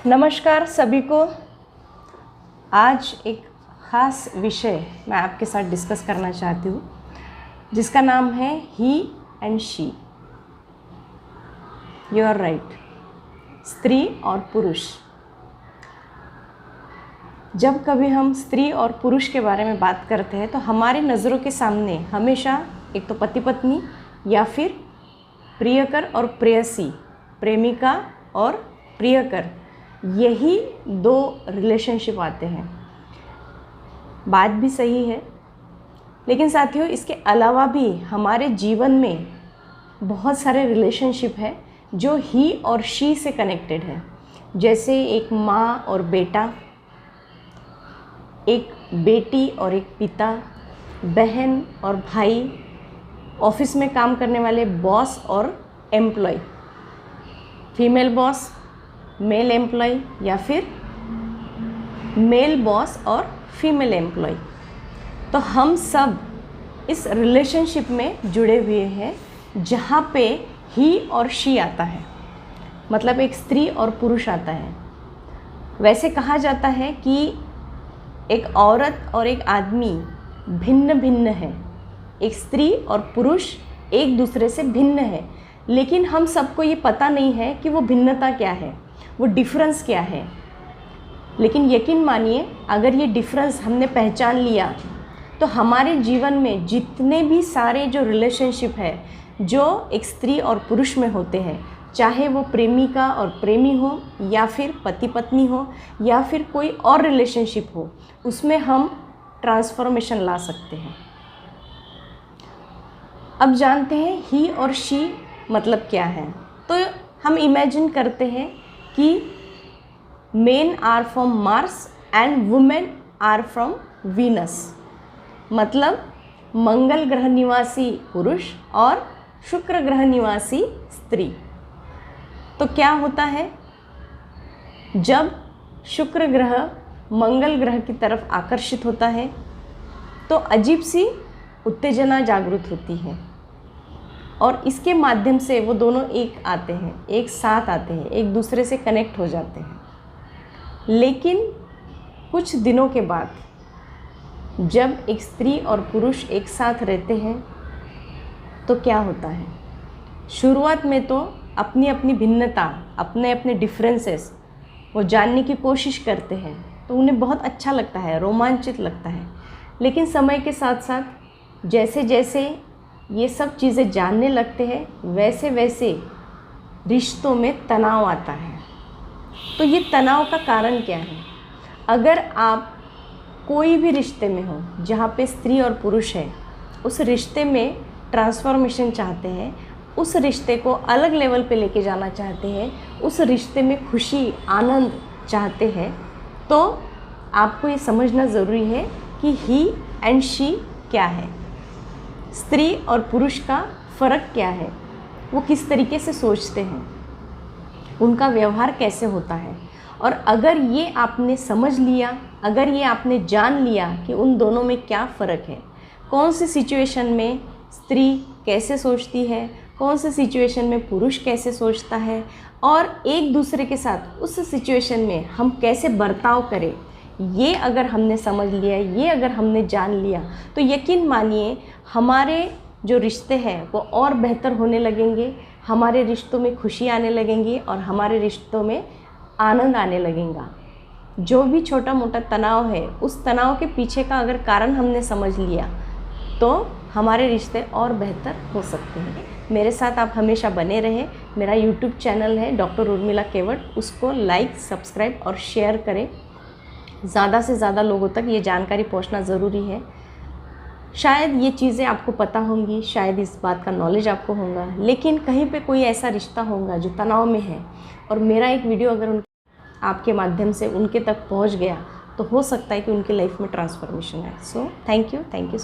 नमस्कार सभी को। आज एक ख़ास विषय मैं आपके साथ डिस्कस करना चाहती हूँ जिसका नाम है he and she. You are right, स्त्री और पुरुष। जब कभी हम स्त्री और पुरुष के बारे में बात करते हैं तो हमारी नज़रों के सामने हमेशा एक तो पति पत्नी या फिर प्रियकर और प्रेयसी, प्रेमिका और प्रियकर, यही दो रिलेशनशिप आते हैं। बात भी सही है, लेकिन साथियों इसके अलावा भी हमारे जीवन में बहुत सारे रिलेशनशिप है जो ही और शी से कनेक्टेड है। जैसे एक माँ और बेटा, एक बेटी और एक पिता, बहन और भाई, ऑफिस में काम करने वाले बॉस और employee, female boss, male employee या फिर मेल बॉस और फीमेल एम्प्लॉय। तो हम सब इस रिलेशनशिप में जुड़े हुए हैं जहाँ पे ही और शी आता है, मतलब एक स्त्री और पुरुष आता है। वैसे कहा जाता है कि एक औरत और एक आदमी भिन्न भिन्न है, एक स्त्री और पुरुष एक दूसरे से भिन्न है, लेकिन हम सबको ये पता नहीं है कि वो भिन्नता क्या है, वो डिफरेंस क्या है। लेकिन यकीन मानिए, अगर ये डिफरेंस हमने पहचान लिया तो हमारे जीवन में जितने भी सारे जो रिलेशनशिप है जो एक स्त्री और पुरुष में होते हैं, चाहे वो प्रेमिका और प्रेमी हो या फिर पति पत्नी हो या फिर कोई और रिलेशनशिप हो, उसमें हम ट्रांसफॉर्मेशन ला सकते हैं। अब जानते हैं ही और शी मतलब क्या है। तो हम इमेजिन करते हैं कि men are from Mars and women are from Venus, मतलब मंगल ग्रह निवासी पुरुष और शुक्र ग्रह निवासी स्त्री। तो क्या होता है, जब शुक्र ग्रह मंगल ग्रह की तरफ आकर्षित होता है तो अजीब सी उत्तेजना जागृत होती है और इसके माध्यम से वो दोनों एक आते हैं, एक साथ आते हैं, एक दूसरे से कनेक्ट हो जाते हैं। लेकिन कुछ दिनों के बाद जब एक स्त्री और पुरुष एक साथ रहते हैं तो क्या होता है, शुरुआत में तो अपनी अपनी भिन्नता, अपने अपने डिफरेंसेस वो जानने की कोशिश करते हैं, तो उन्हें बहुत अच्छा लगता है, रोमांचित लगता है। लेकिन समय के साथ साथ जैसे जैसे ये सब चीज़ें जानने लगते हैं, वैसे वैसे रिश्तों में तनाव आता है। तो ये तनाव का कारण क्या है? अगर आप कोई भी रिश्ते में हो जहाँ पे स्त्री और पुरुष है, उस रिश्ते में ट्रांसफॉर्मेशन चाहते हैं, उस रिश्ते को अलग लेवल पे लेके जाना चाहते हैं, उस रिश्ते में खुशी आनंद चाहते हैं, तो आपको ये समझना ज़रूरी है कि ही एंड शी क्या है, स्त्री और पुरुष का फ़र्क क्या है, वो किस तरीके से सोचते हैं, उनका व्यवहार कैसे होता है। और अगर ये आपने समझ लिया, अगर ये आपने जान लिया कि उन दोनों में क्या फ़र्क है, कौन सी सिचुएशन में स्त्री कैसे सोचती है, कौन सी सिचुएशन में पुरुष कैसे सोचता है, और एक दूसरे के साथ उस सिचुएशन में हम कैसे बर्ताव करें, ये अगर हमने समझ लिया, ये अगर हमने जान लिया, तो यकीन मानिए हमारे जो रिश्ते हैं वो और बेहतर होने लगेंगे, हमारे रिश्तों में खुशी आने लगेंगी और हमारे रिश्तों में आनंद आने लगेगा। जो भी छोटा मोटा तनाव है, उस तनाव के पीछे का अगर कारण हमने समझ लिया तो हमारे रिश्ते और बेहतर हो सकते हैं। मेरे साथ आप हमेशा बने रहें। मेरा यूट्यूब चैनल है डॉक्टर उर्मिला केवट, उसको लाइक, सब्सक्राइब और शेयर करें। ज़्यादा से ज़्यादा लोगों तक ये जानकारी पहुंचना ज़रूरी है। शायद ये चीज़ें आपको पता होंगी, शायद इस बात का नॉलेज आपको होगा, लेकिन कहीं पे कोई ऐसा रिश्ता होगा जो तनाव में है और मेरा एक वीडियो अगर आपके माध्यम से उनके तक पहुंच गया तो हो सकता है कि उनकी लाइफ में ट्रांसफॉर्मेशन आए। So thank you so